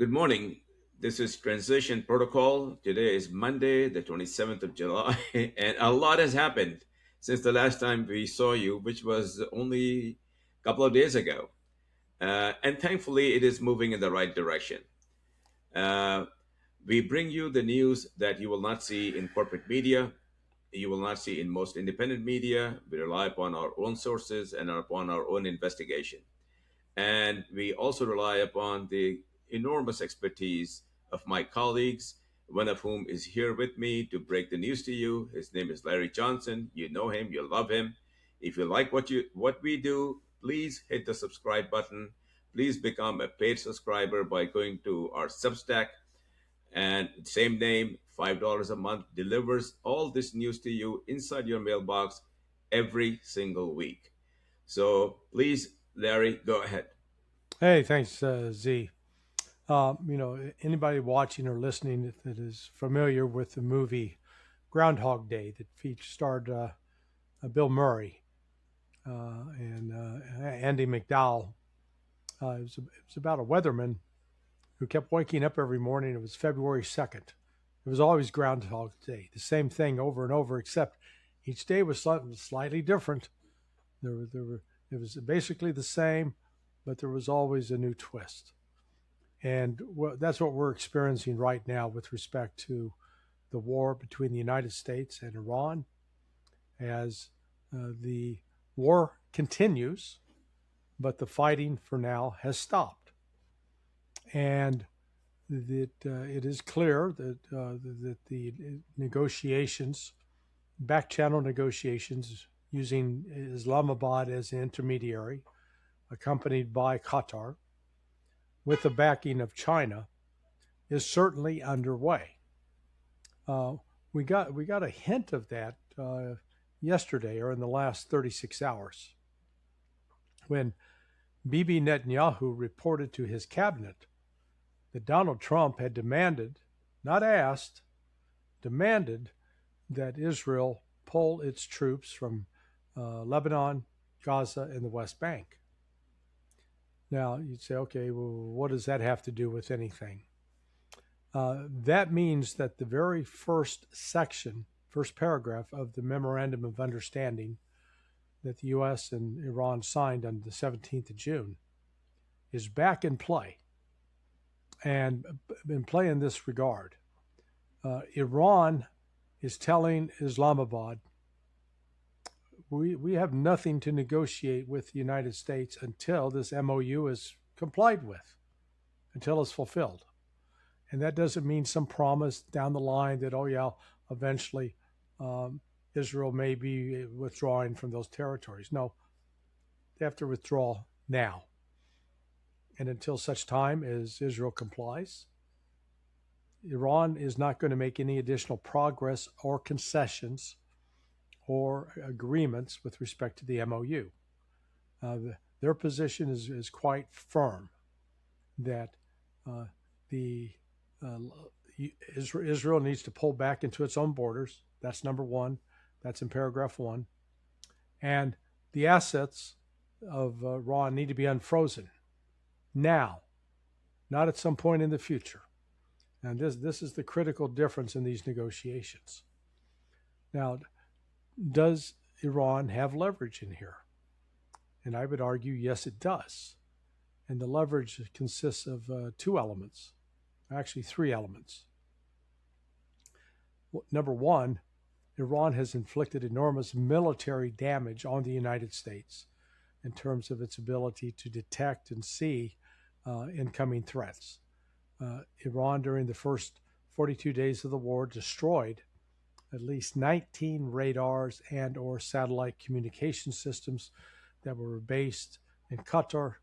Good morning. This is Transition Protocol. Today is Monday, the 27th of July, and a lot has happened since the last time we saw you, which was only a couple of days ago. And thankfully, it is moving in the right direction. Uh, we bring you the news that you will not see in corporate media, you will not see in most independent media. We rely upon our own sources and upon our own investigation. And we also rely upon the enormous expertise of my colleagues, one of whom is here with me to break the news to you. His name is Larry Johnson. You know him, you love him. If you like what we do, please hit the subscribe button. Please become a paid subscriber by going to our Substack, and same name, $5 a month, delivers all this news to you inside your mailbox every single week. So please, Larry, go ahead. Hey, thanks, Z. Anybody watching or listening that is familiar with the movie Groundhog Day that starred Bill Murray and Andy McDowell. It was about a weatherman who kept waking up every morning. It was February 2nd. It was always Groundhog Day, the same thing over and over, except each day was slightly different. It was basically the same, but there was always a new twist. And that's what we're experiencing right now with respect to the war between the United States and Iran. As the war continues, but the fighting for now has stopped. And that it is clear that the negotiations, back channel negotiations, using Islamabad as an intermediary, accompanied by Qatar, with the backing of China, is certainly underway. Uh, we got a hint of that yesterday, or in the last 36 hours, when Bibi Netanyahu reported to his cabinet that Donald Trump had demanded, not asked, demanded that Israel pull its troops from Lebanon, Gaza, and the West Bank. Now, you'd say, okay, well, what does that have to do with anything? That means that the very first section, first paragraph of the Memorandum of Understanding that the U.S. and Iran signed on the 17th of June is back in play. And in play in this regard, Iran is telling Islamabad, we have nothing to negotiate with the United States until this MOU is complied with, until it's fulfilled. And that doesn't mean some promise down the line that, oh, yeah, eventually Israel may be withdrawing from those territories. No, they have to withdraw now. And until such time as Israel complies, Iran is not going to make any additional progress or concessions or agreements with respect to the MOU. Their position is quite firm that Israel needs to pull back into its own borders. That's number one. That's in paragraph 1. And the assets of Iran need to be unfrozen now, not at some point in the future. And this is the critical difference in these negotiations. Now, does Iran have leverage in here? And I would argue, yes, it does. And the leverage consists of two elements, actually 3 elements. Number one, Iran has inflicted enormous military damage on the United States in terms of its ability to detect and see incoming threats. Iran, during the first 42 days of the war, destroyed at least 19 radars and or satellite communication systems that were based in Qatar,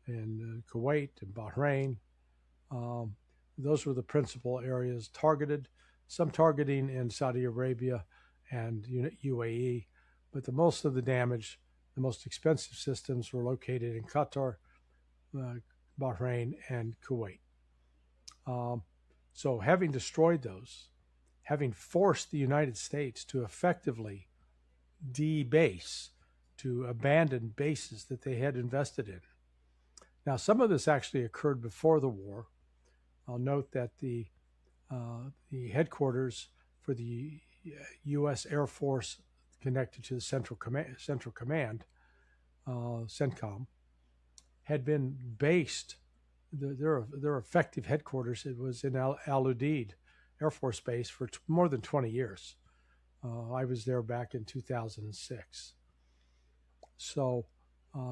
in Kuwait and Bahrain. Those were the principal areas targeted, some targeting in Saudi Arabia and UAE, but the most of the damage, the most expensive systems were located in Qatar, Bahrain, and Kuwait. So having destroyed those, having forced the United States to effectively debase, to abandon bases that they had invested in. Now, some of this actually occurred before the war, I'll note that the headquarters for the U.S. Air Force connected to the Central Command, CENTCOM, had been based. Their effective headquarters, it was in Al Udeid Air Force Base for more than 20 years. I was there back in 2006. So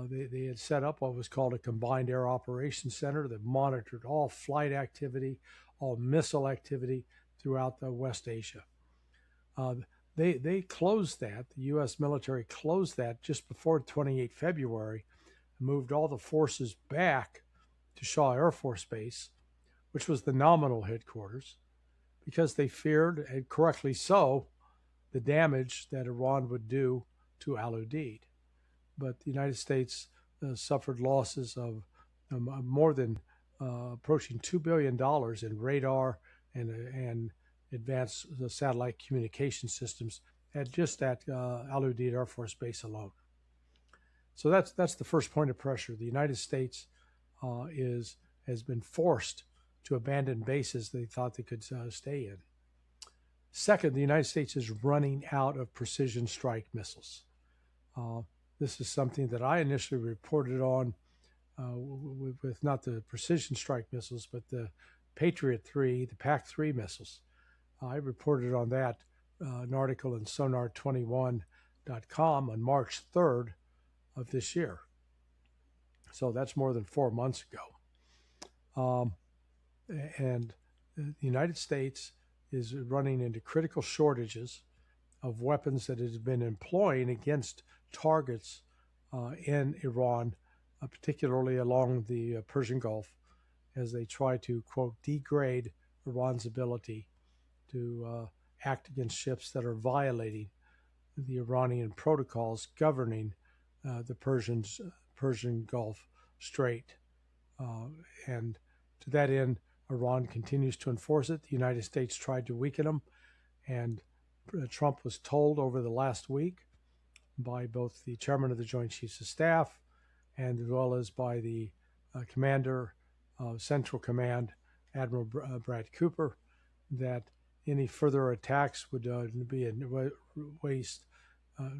they had set up what was called a Combined Air Operations Center that monitored all flight activity, all missile activity throughout the West Asia. They closed that. The U.S. military closed that just before 28 February and moved all the forces back to Shaw Air Force Base, which was the nominal headquarters, because they feared, and correctly so, the damage that Iran would do to Al Udeid. But the United States suffered losses of more than approaching $2 billion in radar and advanced satellite communication systems at just that Al Udeid Air Force Base alone. So that's the first point of pressure. The United States has been forced to abandon bases they thought they could stay in. Second, the United States is running out of precision strike missiles. This is something that I initially reported on with not the precision strike missiles, but the Patriot 3, the PAC-3 missiles. I reported on that an article in sonar21.com on March 3rd of this year. So that's more than 4 months ago. And the United States is running into critical shortages of weapons that it has been employing against targets in Iran, particularly along the Persian Gulf, as they try to, quote, degrade Iran's ability to act against ships that are violating the Iranian protocols governing the Persian Gulf Strait. And to that end, Iran continues to enforce it. The United States tried to weaken them, and Trump was told over the last week by both the chairman of the Joint Chiefs of Staff and as well as by the commander of Central Command, Admiral Brad Cooper, that any further attacks would be a waste,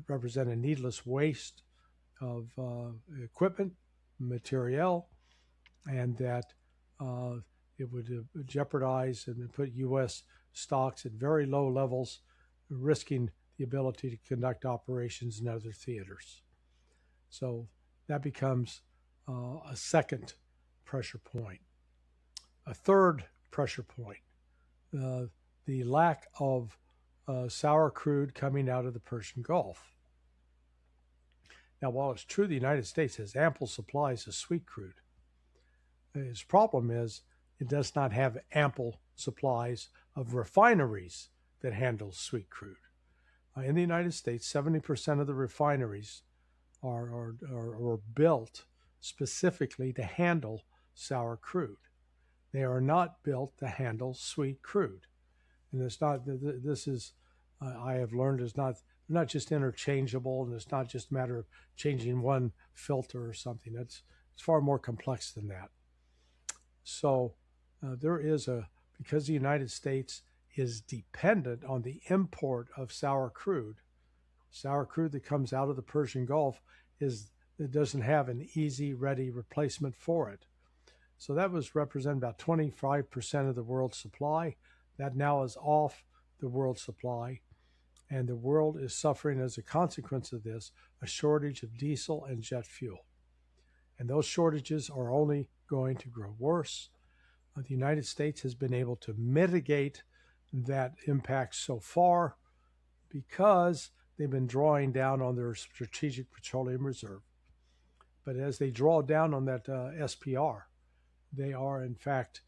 represent a needless waste of equipment, materiel, and that it would jeopardize and put U.S. stocks at very low levels, risking the ability to conduct operations in other theaters. So that becomes a second pressure point. A third pressure point, the lack of sour crude coming out of the Persian Gulf. Now, while it's true the United States has ample supplies of sweet crude, its problem is it does not have ample supplies of refineries that handle sweet crude. In the United States, 70% of the refineries are built specifically to handle sour crude. They are not built to handle sweet crude. And it's not, this is, I have learned, is not just interchangeable, and it's not just a matter of changing one filter or something. It's far more complex than that. So there is because the United States is dependent on the import of sour crude that comes out of the Persian Gulf, it doesn't have an easy, ready replacement for it. So that was represent about 25% of the world's supply. That now is off the world supply, and the world is suffering as a consequence of this a shortage of diesel and jet fuel. And those shortages are only going to grow worse. The United States has been able to mitigate that impact so far because they've been drawing down on their strategic petroleum reserve. But as they draw down on that SPR, they are in fact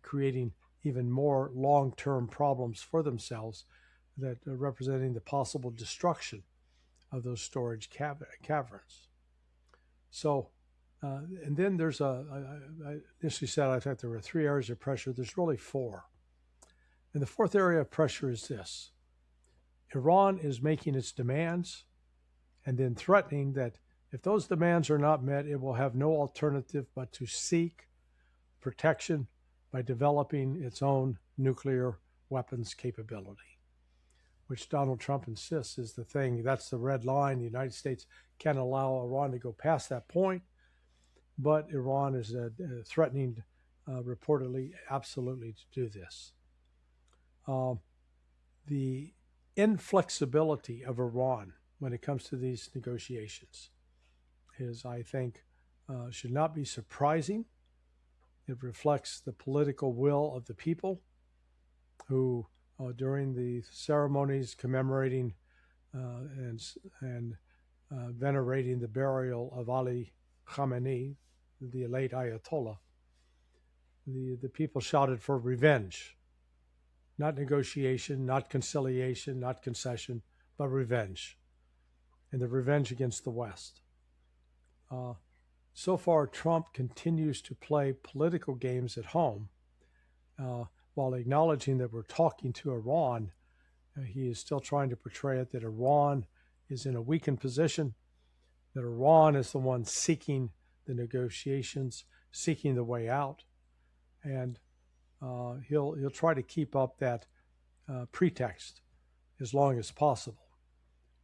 creating even more long-term problems for themselves that are representing the possible destruction of those storage caverns. So, and then there's I initially said I thought there were 3 areas of pressure. There's really 4. And the 4th area of pressure is this. Iran is making its demands and then threatening that if those demands are not met, it will have no alternative but to seek protection by developing its own nuclear weapons capability, which Donald Trump insists is the thing. That's the red line. The United States can't allow Iran to go past that point, but Iran is threatening, reportedly, absolutely to do this. The inflexibility of Iran when it comes to these negotiations is, I think, should not be surprising. It reflects the political will of the people who, during the ceremonies commemorating and venerating the burial of Ali Khamenei, the late Ayatollah, the people shouted for revenge, not negotiation, not conciliation, not concession, but revenge, and the revenge against the West. So far, Trump continues to play political games at home while acknowledging that we're talking to Iran. He is still trying to portray it that Iran is in a weakened position, that Iran is the one seeking the negotiations, seeking the way out, and he'll try to keep up that pretext as long as possible.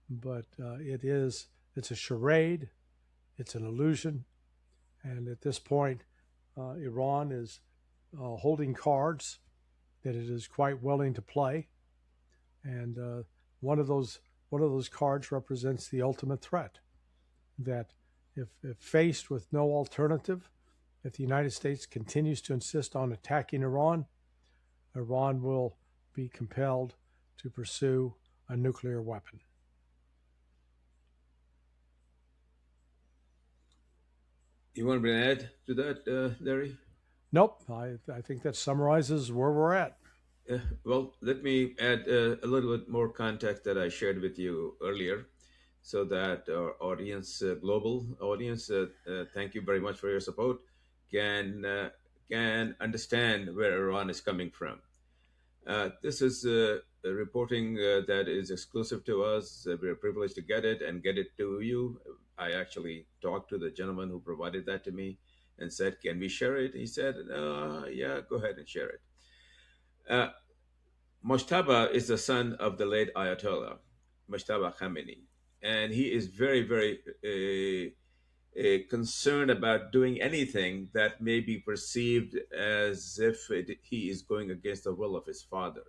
But it's a charade, it's an illusion, and at this point, Iran is holding cards that it is quite willing to play, and one of those cards represents the ultimate threat. That if faced with no alternative, if the United States continues to insist on attacking Iran, Iran will be compelled to pursue a nuclear weapon. You want to add to that, Larry? Nope, I think that summarizes where we're at. Well, let me add a little bit more context that I shared with you earlier so that our audience, global audience, thank you very much for your support, can, can understand where Iran is coming from. This is a reporting that is exclusive to us. We're privileged to get it and get it to you. I actually talked to the gentleman who provided that to me and said, "Can we share it?" He said, "Yeah, go ahead and share it." Uh, Mojtaba is the son of the late Ayatollah, Mojtaba Khamenei, and he is very, very concerned about doing anything that may be perceived as if he is going against the will of his father.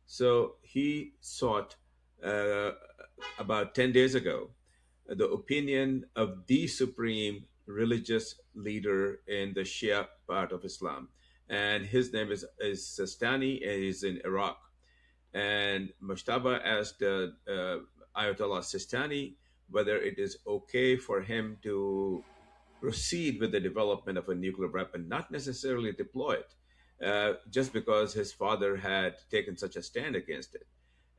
So he sought, uh, about 10 days ago, the opinion of the supreme religious leader in the Shia part of Islam. And his name is Sistani, and he's in Iraq. And Mushtaba asked Ayatollah Sistani whether it is okay for him to proceed with the development of a nuclear weapon, not necessarily deploy it, just because his father had taken such a stand against it.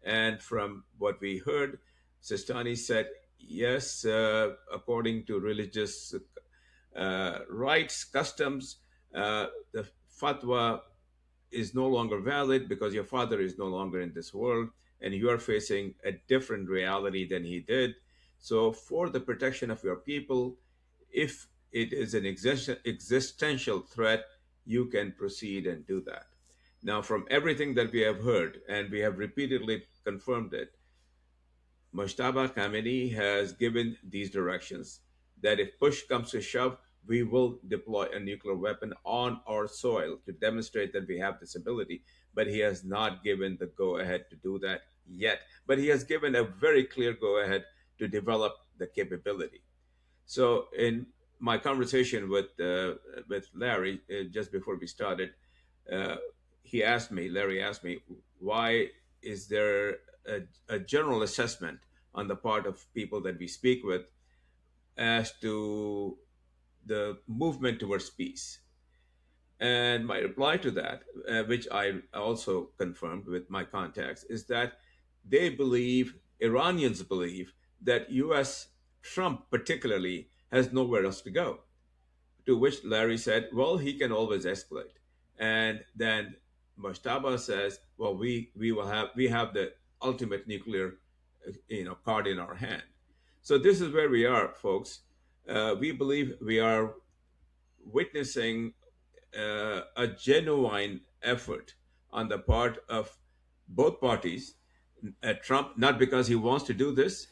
And from what we heard, Sistani said, yes, according to religious rights, customs, the fatwa is no longer valid because your father is no longer in this world and you are facing a different reality than he did. So, for the protection of your people, if it is an existential threat, you can proceed and do that. Now, from everything that we have heard, and we have repeatedly confirmed it, Mojtaba Khamenei has given these directions that if push comes to shove, we will deploy a nuclear weapon on our soil to demonstrate that we have this ability. But he has not given the go ahead to do that yet. But he has given a very clear go ahead to develop the capability. So, in my conversation with Larry just before we started, uh, Larry asked me, why is there a general assessment on the part of people that we speak with as to the movement towards peace? And my reply to that, which I also confirmed with my contacts, is that Iranians believe that US, Trump particularly, has nowhere else to go. To which Larry said, well, he can always escalate. And then Moshtaba says, well, we have the ultimate nuclear card in our hand. So this is where we are, folks. We believe we are witnessing a genuine effort on the part of both parties. Trump, not because he wants to do this,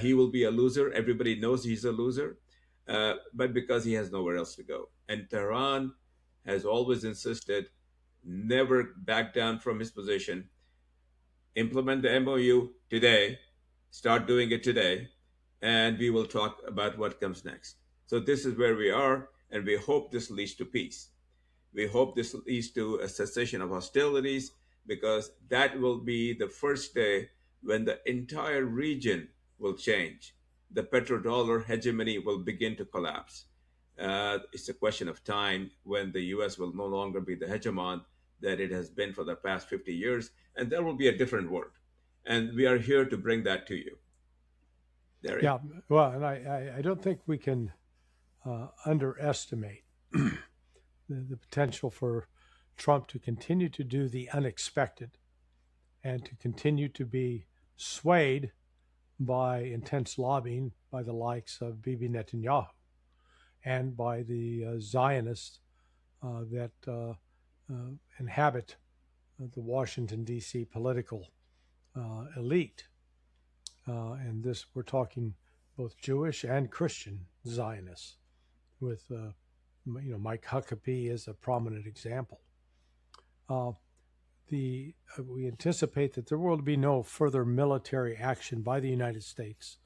he will be a loser. Everybody knows he's a loser, but because he has nowhere else to go. And Tehran has always insisted never back down from his position. Implement the MOU today, start doing it today, and we will talk about what comes next. So this is where we are, and we hope this leads to peace. We hope this leads to a cessation of hostilities because that will be the first day when the entire region will change. The petrodollar hegemony will begin to collapse. It's a question of time when the US will no longer be the hegemon that it has been for the past 50 years, and there will be a different world. And we are here to bring that to you. Derek? Yeah, well, and I don't think we can underestimate the potential for Trump to continue to do the unexpected and to continue to be swayed by intense lobbying by the likes of Bibi Netanyahu and by the Zionists that inhabit the Washington, D.C. political elite. And this, we're talking both Jewish and Christian Zionists, with Mike Huckabee is a prominent example. We anticipate that there will be no further military action by the United States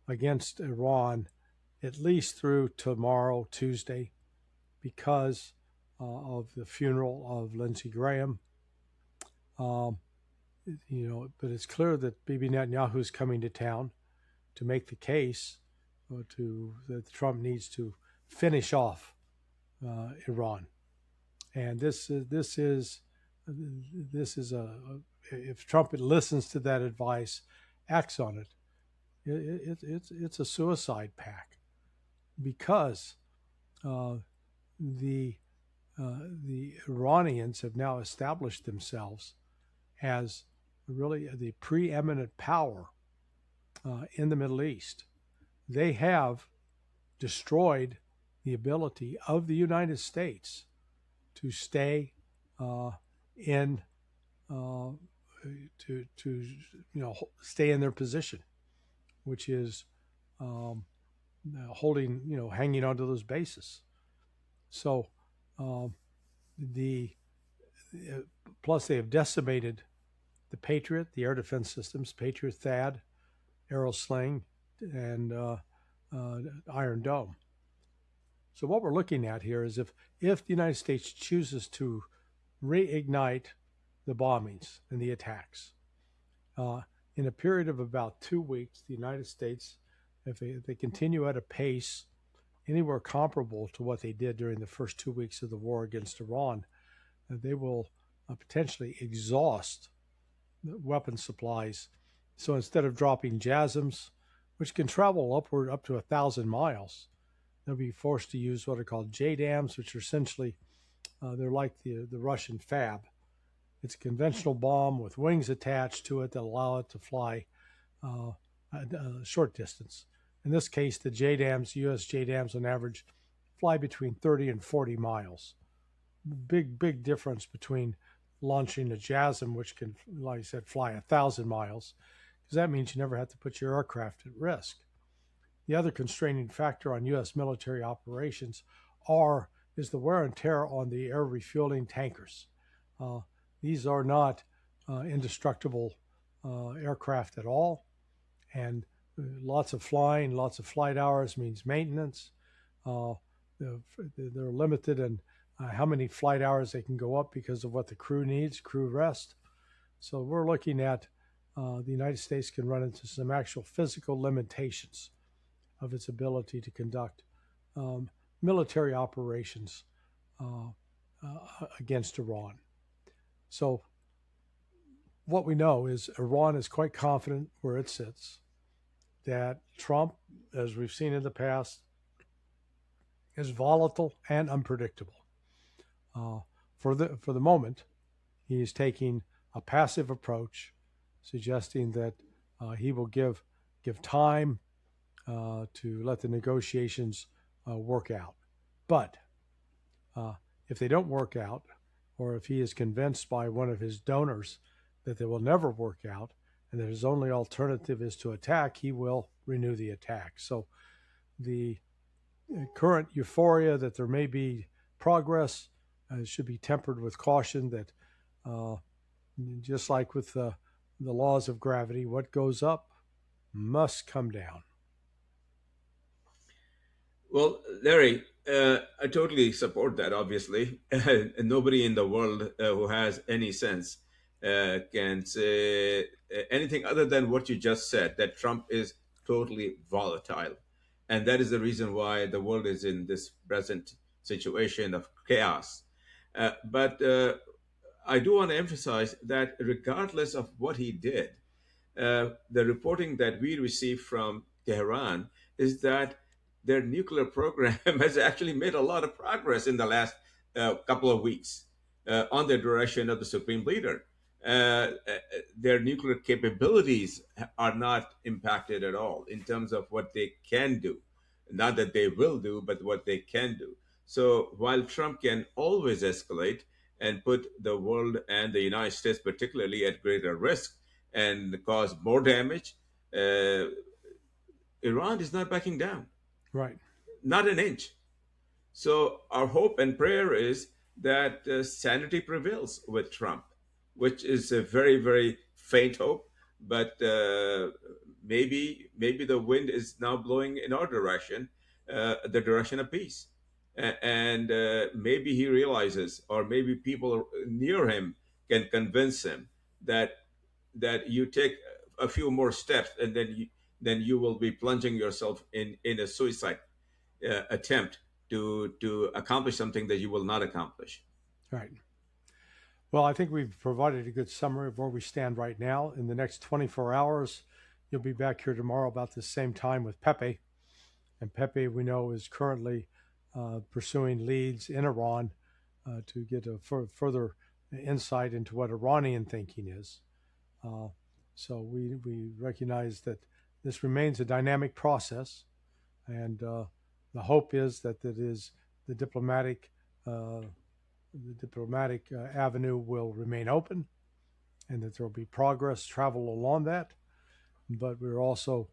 against Iran, at least through tomorrow, Tuesday, because of the funeral of Lindsey Graham. But it's clear that Bibi Netanyahu is coming to town to make the case that Trump needs to finish off Iran, and this is if Trump listens to that advice, acts on it, it's a suicide pact, because the Iranians have now established themselves as really the preeminent power in the Middle East. They have destroyed the ability of the United States to stay stay in their position, which is hanging onto those bases. So plus they have decimated the Patriot, the air defense systems, Patriot THAAD, Arrow Sling, and Iron Dome. So what we're looking at here is if the United States chooses to reignite the bombings and the attacks, in a period of about 2 weeks, the United States, if they continue at a pace anywhere comparable to what they did during the first 2 weeks of the war against Iran, they will potentially exhaust weapon supplies. So instead of dropping JASSMs, which can travel upward up to 1,000 miles, they'll be forced to use what are called JDAMs, which are essentially, they're like the Russian Fab. It's a conventional bomb with wings attached to it that allow it to fly a short distance. In this case, the JDAMs, US JDAMs on average, fly between 30 and 40 miles. Big difference between launching a JASSM, which can, like I said, fly 1,000 miles, because that means you never have to put your aircraft at risk. The other constraining factor on U.S. military operations is the wear and tear on the air refueling tankers. These are not indestructible aircraft at all, and lots of flying, lots of flight hours means maintenance. They're limited in how many flight hours they can go up because of what the crew needs, crew rest. So we're looking at the United States can run into some actual physical limitations of its ability to conduct military operations against Iran. So what we know is Iran is quite confident where it sits, that Trump, as we've seen in the past, is volatile and unpredictable. For the moment, he is taking a passive approach, suggesting that he will give time to let the negotiations work out. But if they don't work out, or if he is convinced by one of his donors that they will never work out and that his only alternative is to attack, he will renew the attack. So the current euphoria that there may be progress should be tempered with caution that uh, just like with the laws of gravity, what goes up must come down. Well, Larry, I totally support that, obviously. Nobody in the world who has any sense can say anything other than what you just said, that Trump is totally volatile. And that is the reason why the world is in this present situation of chaos. But I do want to emphasize that regardless of what he did, the reporting that we received from Tehran is that their nuclear program has actually made a lot of progress in the last couple of weeks on the direction of the supreme leader. Their nuclear capabilities are not impacted at all in terms of what they can do. Not that they will do, but what they can do. So while Trump can always escalate and put the world and the United States, particularly, at greater risk and cause more damage, uh, Iran is not backing down, Right. not an inch. So our hope and prayer is that sanity prevails with Trump, which is a very, very faint hope. But maybe the wind is now blowing in our direction, the direction of peace, and maybe he realizes, or maybe people near him can convince him that you take a few more steps, and then you will be plunging yourself in a suicide attempt to accomplish something that you will not accomplish. Right. Well, I think we've provided a good summary of where we stand right now. In the next 24 hours, you'll be back here tomorrow about the same time with Pepe. And Pepe, we know, is currently pursuing leads in Iran to get a further insight into what Iranian thinking is. Uh, so we recognize that this remains a dynamic process, and the hope is that it is the diplomatic uh, avenue will remain open, and that there will be progress travel along that. But we're also,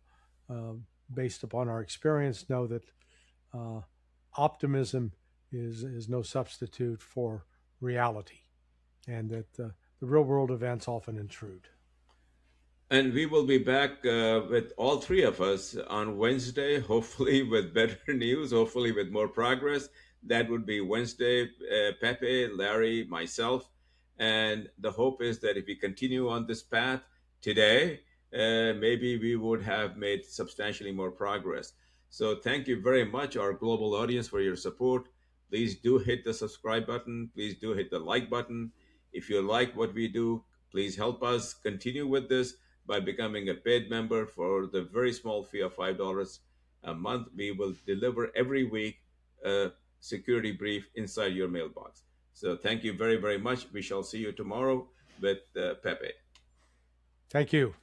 uh, based upon our experience, know that uh, optimism is no substitute for reality, and that the real world events often intrude. And we will be back with all three of us on Wednesday, hopefully with better news, hopefully with more progress. That would be Wednesday, Pepe, Larry, myself. And the hope is that if we continue on this path today, maybe we would have made substantially more progress. So thank you very much, our global audience, for your support. Please do hit the subscribe button. Please do hit the like button. If you like what we do, please help us continue with this by becoming a paid member for the very small fee of $5 a month. We will deliver every week a security brief inside your mailbox. So thank you very, very much. We shall see you tomorrow with Pepe. Thank you.